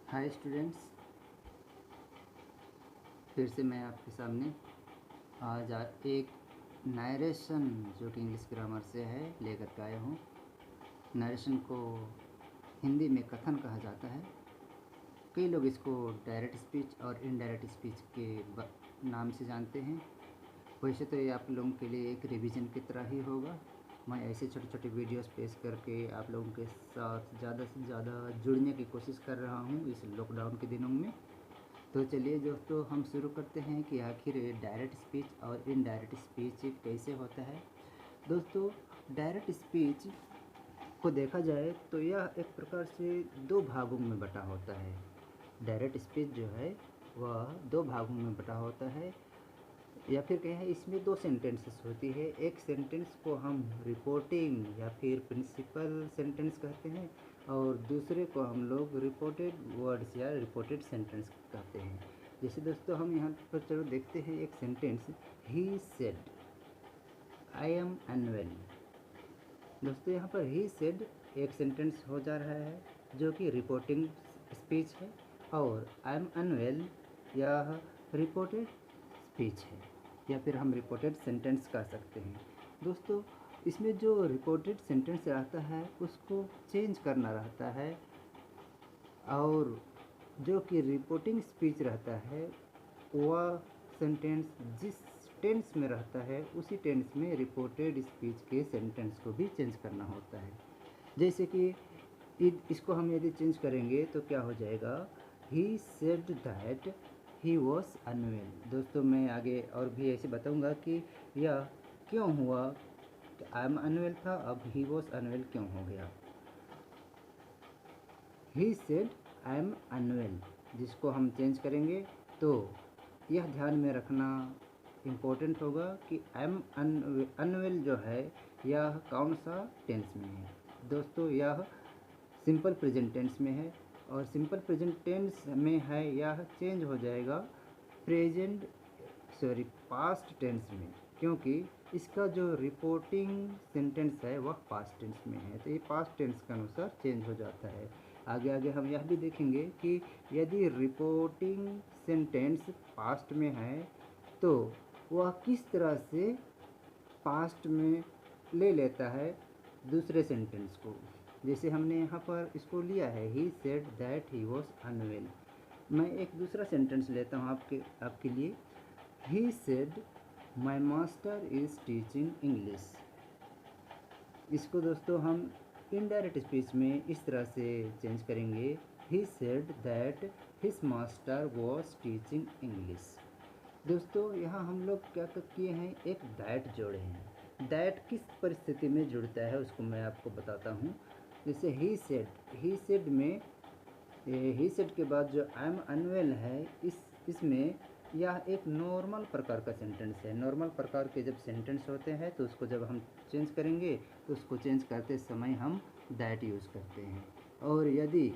Hi students, फिर से मैं आपके सामने आज एक नरेशन जो कि इंग्लिश ग्रामर से है लेकर के आया हूँ। नरेशन को हिंदी में कथन कहा जाता है। कई लोग इसको डायरेक्ट स्पीच और इनडायरेक्ट स्पीच के नाम से जानते हैं। वैसे तो ये आप लोगों के लिए एक रिवीजन की तरह ही होगा। मैं ऐसे छोटे छोटे वीडियोस पेश करके आप लोगों के साथ ज़्यादा से ज़्यादा जुड़ने की कोशिश कर रहा हूँ इस लॉकडाउन के दिनों में। तो चलिए दोस्तों, हम शुरू करते हैं कि आखिर डायरेक्ट स्पीच और इनडायरेक्ट स्पीच कैसे होता है। दोस्तों, डायरेक्ट स्पीच को देखा जाए तो यह एक प्रकार से दो भागों में बटा होता है। डायरेक्ट स्पीच जो है वह दो भागों में बटा होता है, या फिर कहें इसमें दो सेंटेंसेस होती है। एक सेंटेंस को हम रिपोर्टिंग या फिर प्रिंसिपल सेंटेंस कहते हैं, और दूसरे को हम लोग रिपोर्टेड वर्ड्स या रिपोर्टेड सेंटेंस कहते हैं। जैसे दोस्तों, हम यहाँ पर चलो देखते हैं एक sentence, he said I am unwell. दोस्तों, यहाँ पर ही सेड एक सेंटेंस हो जा रहा है जो कि रिपोर्टिंग स्पीच है, और आई एम अनवेल यह रिपोर्टेड स्पीच है, या फिर हम रिपोर्टेड सेंटेंस कह सकते हैं। दोस्तों, इसमें जो रिपोर्टेड सेंटेंस रहता है उसको चेंज करना रहता है, और जो कि रिपोर्टिंग स्पीच रहता है वह सेंटेंस जिस टेंस में रहता है उसी टेंस में रिपोर्टेड स्पीच के सेंटेंस को भी चेंज करना होता है। जैसे कि इसको हम यदि चेंज करेंगे तो क्या हो जाएगा, he said that he was unwell. दोस्तों, मैं आगे और भी ऐसे बताऊंगा कि यह क्यों हुआ, आई एम अनवेल था, अब ही वॉज अनवेल क्यों हो गया। He said I am unwell जिसको हम चेंज करेंगे तो यह ध्यान में रखना इम्पोर्टेंट होगा कि आई एम अनवेल जो है यह कौन सा टेंस में है। दोस्तों, यह सिंपल प्रेजेंट टेंस में है, और सिंपल प्रेजेंट टेंस में है यह चेंज हो जाएगा पास्ट टेंस में, क्योंकि इसका जो रिपोर्टिंग सेंटेंस है वह पास्ट टेंस में है, तो ये पास्ट टेंस के अनुसार चेंज हो जाता है। आगे आगे हम यह भी देखेंगे कि यदि रिपोर्टिंग सेंटेंस पास्ट में है तो वह किस तरह से पास्ट में ले लेता है दूसरे सेंटेंस को। जैसे हमने यहाँ पर इसको लिया है, he said that he was unwell. मैं एक दूसरा सेंटेंस लेता हूँ आपके लिए, he said my master is teaching English. इसको दोस्तों हम इनडायरेक्ट स्पीच में इस तरह से चेंज करेंगे, ही said that his master was teaching English. दोस्तों, यहाँ हम लोग क्या किए हैं, एक दैट जोड़े हैं। दैट किस परिस्थिति में जुड़ता है उसको मैं आपको बताता हूँ। जैसे ही सेड में ही सेड के बाद जो आई एम अनवेल है, इसमें यह एक नॉर्मल प्रकार का सेंटेंस है। नॉर्मल प्रकार के जब सेंटेंस होते हैं तो उसको जब हम चेंज करेंगे तो उसको चेंज करते समय हम दैट यूज़ करते हैं। और यदि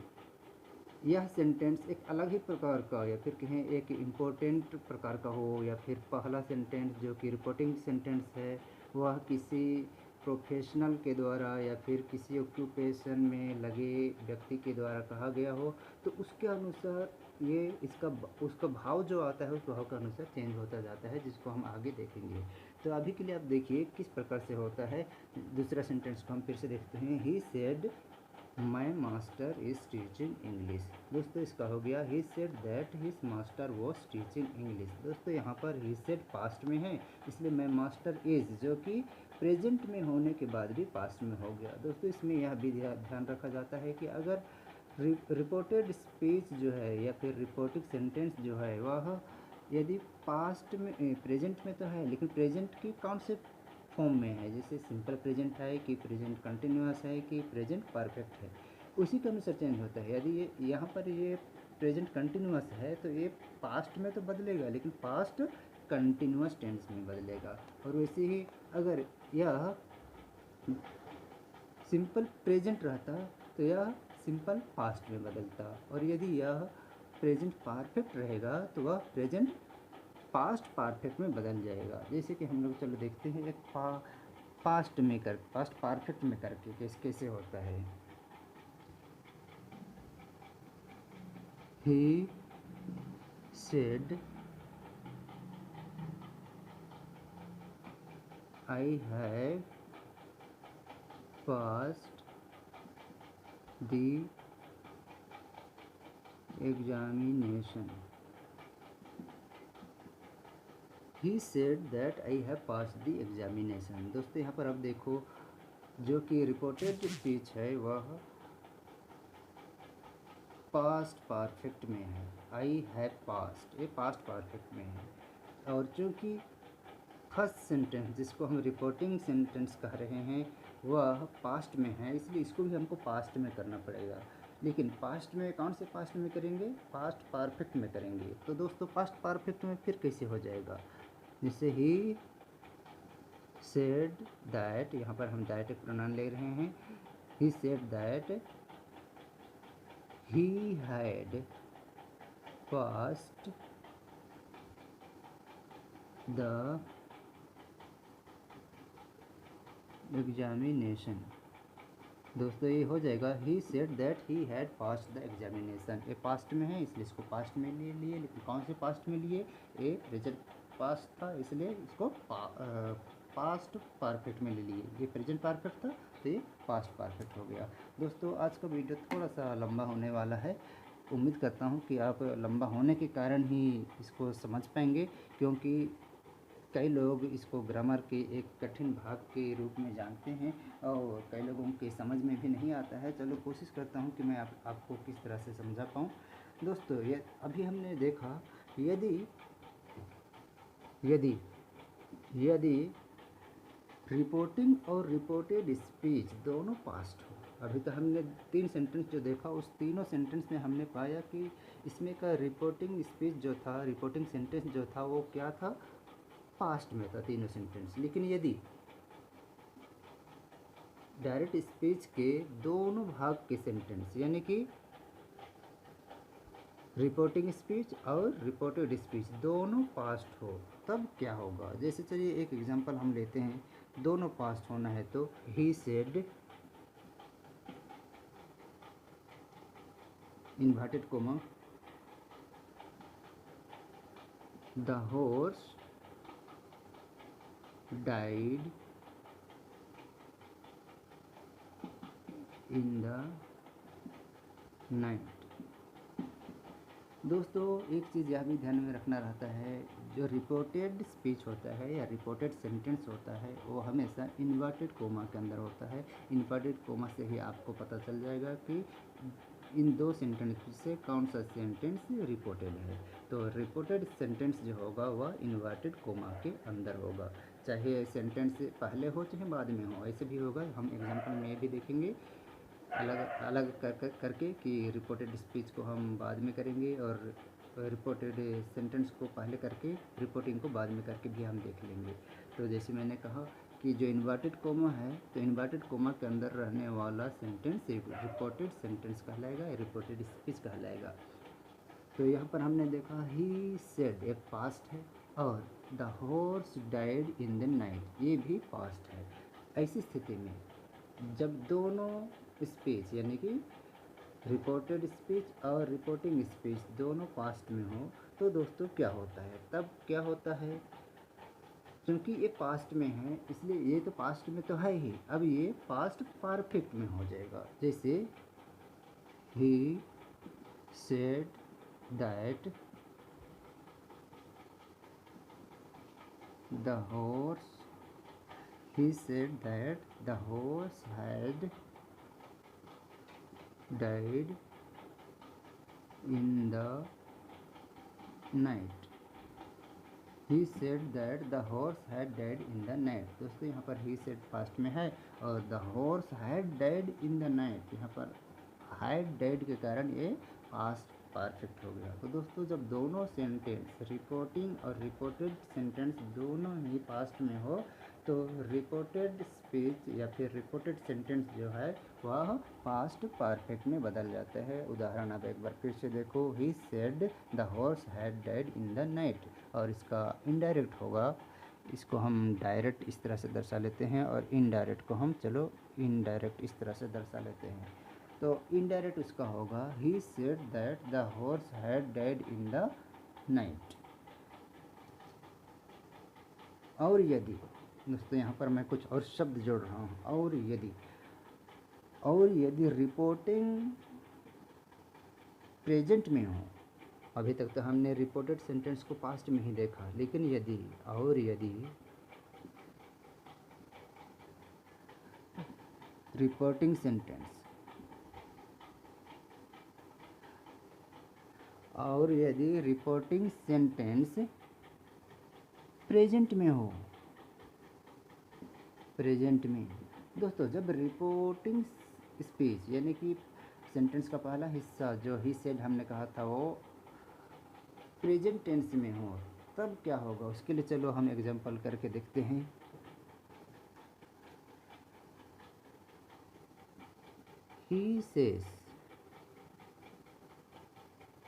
यह सेंटेंस एक अलग ही प्रकार का या फिर कहें एक इम्पोर्टेंट प्रकार का हो, या फिर पहला सेंटेंस जो कि रिपोर्टिंग सेंटेंस है वह किसी प्रोफेशनल के द्वारा या फिर किसी ऑक्यूपेशन में लगे व्यक्ति के द्वारा कहा गया हो, तो उसके अनुसार ये उसका भाव जो आता है उस भाव के अनुसार चेंज होता जाता है, जिसको हम आगे देखेंगे। तो अभी के लिए आप देखिए किस प्रकार से होता है। दूसरा सेंटेंस को हम फिर से देखते हैं, ही said my master is teaching English. दोस्तों, इसका हो गया, he said that his master was teaching English. दोस्तों, यहाँ पर ही सेड पास्ट में है, इसलिए माई मास्टर इज़ जो कि प्रेजेंट में होने के बाद भी पास्ट में हो गया। दोस्तों, इसमें यह भी ध्यान रखा जाता है कि अगर रिपोर्टेड स्पीच जो है या फिर रिपोर्टिंग सेंटेंस जो है वह यदि पास्ट में प्रेजेंट में तो है लेकिन प्रेजेंट की कौन से फॉर्म में है, जैसे सिंपल प्रेजेंट है कि प्रेजेंट कंटिन्यूअस है कि प्रेजेंट परफेक्ट है, उसी के अनुसार चेंज होता है। यदि ये यहाँ पर ये प्रेजेंट कंटिन्यूअस है तो ये पास्ट में तो बदलेगा लेकिन पास्ट कंटिन्यूअस टेंस में बदलेगा, और वैसे ही अगर यह सिंपल प्रेजेंट रहता तो यह सिंपल पास्ट में बदलता, और यदि यह प्रेजेंट परफेक्ट रहेगा तो वह प्रेजेंट पास्ट परफेक्ट में बदल जाएगा। जैसे कि हम लोग चलो देखते हैं एक पास्ट परफेक्ट में करके कैसे होता है। he said I have passed the examination. He said that I have passed the examination. दोस्तों यहाँ पर अब देखो जो कि रिपोर्टेड स्पीच है वह पास्ट परफेक्ट में है। आई हैव पास्ट, ये पास्ट परफेक्ट में है। और चूँकि फर्स्ट सेंटेंस जिसको हम रिपोर्टिंग सेंटेंस कह रहे हैं वह पास्ट में है, इसलिए इसको भी हमको पास्ट में करना पड़ेगा। लेकिन पास्ट में कौन से पास्ट में करेंगे? पास्ट परफेक्ट में करेंगे। तो दोस्तों पास्ट परफेक्ट में फिर कैसे हो जाएगा? जैसे ही सेड दैट, यहाँ पर हम दैट एक प्रोनाउन ले रहे हैं। ही said that he had passed the examination। दोस्तों ये हो जाएगा he said that he had passed the examination। ये पास्ट में है इसलिए इसको पास्ट में लिए, लेकिन कौन से पास्ट में लिए? ये प्रेजेंट पास्ट था इसलिए इसको पास्ट परफेक्ट में ले लिए। ये प्रेजेंट परफेक्ट था तो ये पास्ट परफेक्ट हो गया। दोस्तों आज का वीडियो थोड़ा सा लंबा होने वाला है। उम्मीद करता हूँ कि आप लंबा होने के कारण ही इसको समझ पाएंगे, क्योंकि कई लोग इसको ग्रामर के एक कठिन भाग के रूप में जानते हैं और कई लोगों के समझ में भी नहीं आता है। चलो कोशिश करता हूँ कि मैं आपको किस तरह से समझा पाऊँ। दोस्तों ये अभी हमने देखा यदि रिपोर्टिंग और रिपोर्टेड स्पीच दोनों पास्ट हो। अभी तो हमने 3 सेंटेंस जो देखा उस तीनों सेंटेंस में हमने पाया कि इसमें का रिपोर्टिंग स्पीच जो था, रिपोर्टिंग सेंटेंस जो था वो क्या था? पास्ट में था तीनों सेंटेंस। लेकिन यदि डायरेक्ट स्पीच के दोनों भाग के सेंटेंस यानी कि रिपोर्टिंग स्पीच और रिपोर्टेड स्पीच दोनों पास्ट हो तब क्या होगा? जैसे चलिए एक एग्जांपल हम लेते हैं। दोनों पास्ट होना है तो he said inverted coma the horse died in the night. दोस्तों एक चीज़ यह भी ध्यान में रखना रहता है, जो रिपोर्टेड स्पीच होता है या रिपोर्टेड सेंटेंस होता है वो हमेशा इन्वर्टेड कोमा के अंदर होता है। इन्वर्टेड कोमा से ही आपको पता चल जाएगा कि इन 2 सेंटेंस से कौन सा सेंटेंस रिपोर्टेड है। तो रिपोर्टेड सेंटेंस जो होगा वह इन्वर्टेड कोमा के अंदर होगा, चाहे सेंटेंस पहले हो चाहे बाद में हो, ऐसे भी होगा। हम एग्जाम्पल में भी देखेंगे अलग करके कि रिपोर्टेड स्पीच को हम बाद में करेंगे और रिपोर्टेड सेंटेंस को पहले करके रिपोर्टिंग को बाद में करके भी हम देख लेंगे। तो जैसे मैंने कहा कि जो इन्वर्टेड कोमा है तो इन्वर्टेड कोमा के अंदर रहने वाला सेंटेंस रिपोर्टेड सेंटेंस कहलाएगा, रिपोर्टेड स्पीच कहलाएगा। तो यहाँ पर हमने देखा ही सेड एक पास्ट है और the horse died in the night ये भी पास्ट है। ऐसी स्थिति में जब दोनों स्पीच यानी कि रिपोर्टेड स्पीच और रिपोर्टिंग स्पीच दोनों पास्ट में हो तो दोस्तों क्या होता है? तब क्या होता है? क्योंकि ये पास्ट में है इसलिए ये तो पास्ट में तो है ही, अब ये पास्ट परफेक्ट में हो जाएगा। जैसे ही said that the horse he said that the horse had died in the night। he said that the horse had died in the night। दोस्तों यहाँ पर he said पास्ट में है और the horse had died in the night यहाँ पर had died के कारण ये पास्ट परफेक्ट हो गया। तो दोस्तों जब दोनों सेंटेंस रिपोर्टिंग और रिपोर्टेड सेंटेंस दोनों ही पास्ट में हो तो रिपोर्टेड स्पीच या फिर रिपोर्टेड सेंटेंस जो है वह पास्ट परफेक्ट में बदल जाता है। उदाहरण अब एक बार फिर से देखो, he said the horse had died in the night, और इसका इनडायरेक्ट होगा, इसको हम डायरेक्ट इस तरह से दर्शा लेते हैं और इनडायरेक्ट को हम चलो इनडायरेक्ट इस तरह से दर्शा लेते हैं। तो इनडायरेक्ट उसका होगा ही said that the horse had died in the night. और यदि दोस्तों यहाँ पर मैं कुछ और शब्द जोड़ रहा हूँ, और यदि रिपोर्टिंग प्रेजेंट में हो, अभी तक तो हमने रिपोर्टेड सेंटेंस को पास्ट में ही देखा, लेकिन यदि रिपोर्टिंग सेंटेंस प्रेजेंट में हो, प्रेजेंट में दोस्तों जब रिपोर्टिंग स्पीच यानी कि सेंटेंस का पहला हिस्सा जो ही सेड हमने कहा था वो प्रेजेंट टेंस में हो, तब क्या होगा उसके लिए चलो हम एग्जांपल करके देखते हैं। ही सेस,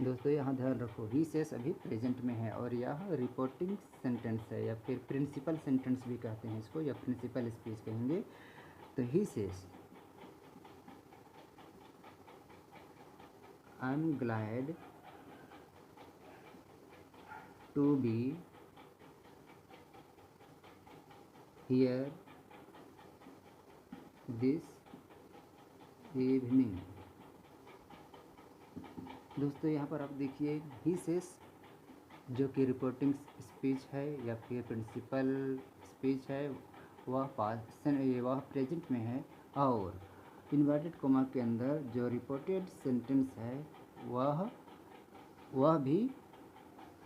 दोस्तों यहाँ ध्यान रखो, ही सेस अभी प्रेजेंट में है और यह रिपोर्टिंग सेंटेंस है या फिर प्रिंसिपल सेंटेंस भी कहते हैं इसको, या प्रिंसिपल स्पीच कहेंगे। तो he says I am glad to be here this evening. दोस्तों यहाँ पर आप देखिए ही सेस जो कि रिपोर्टिंग स्पीच है या फिर प्रिंसिपल स्पीच है वह प्रेजेंट में है, और इन्वर्टेड कोमा के अंदर जो रिपोर्टेड सेंटेंस है वह भी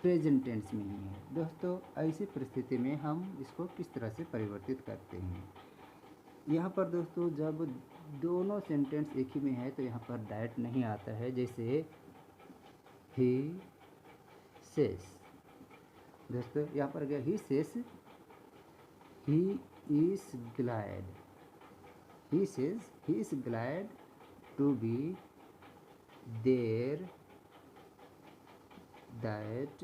प्रेजेंट टेंस में ही है। दोस्तों ऐसी परिस्थिति में हम इसको किस तरह से परिवर्तित करते हैं, यहाँ पर दोस्तों जब दोनों सेंटेंस एक ही में है तो यहाँ पर दैट नहीं आता है, जैसे ही सेस। दोस्तों यहाँ पर गया he says he is glad, he says he is glad to be there that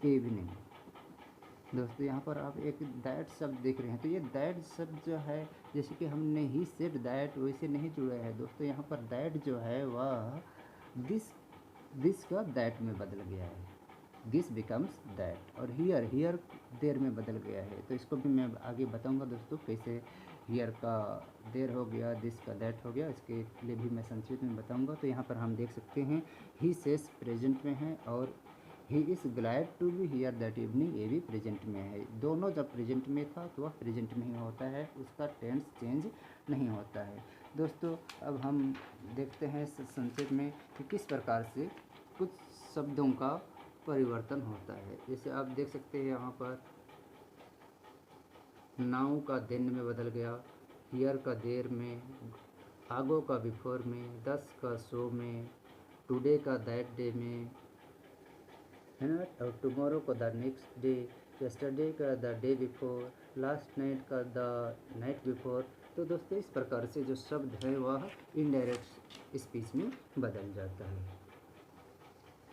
evening. दोस्तों यहाँ पर आप एक दैट शब्द देख रहे हैं, तो ये दैट शब्द जो है जैसे कि हमने ही सेड दैट वैसे नहीं जुड़ा है दोस्तों, यहाँ पर दैट जो है वह दिस का दैट में बदल गया है, दिस बिकम्स दैट, और हियर देर में बदल गया है। तो इसको भी मैं आगे बताऊंगा दोस्तों कैसे हियर का देर हो गया, दिस का दैट हो गया, इसके लिए भी मैं संक्षिप्त में बताऊंगा। तो यहाँ पर हम देख सकते हैं ही सेस प्रेजेंट में है और he is glad to be here that evening ये भी प्रेजेंट में है। दोनों जब प्रेजेंट में था तो वह प्रेजेंट में ही होता है, उसका टेंस चेंज नहीं होता है। दोस्तों अब हम देखते हैं संक्षेप में कि किस प्रकार से कुछ शब्दों का परिवर्तन होता है। जैसे आप देख सकते हैं यहाँ पर नाउ का देन में बदल गया, हियर का देर में, आगो का बिफोर में, दस का सो में, टुडे का दैट डे में, है ना, और टुमारो का द नेक्स्ट डे, यस्टरडे का the day before, last night का द नाइट बिफोर। तो दोस्तों इस प्रकार से जो शब्द है वह इनडायरेक्ट स्पीच में बदल जाता है।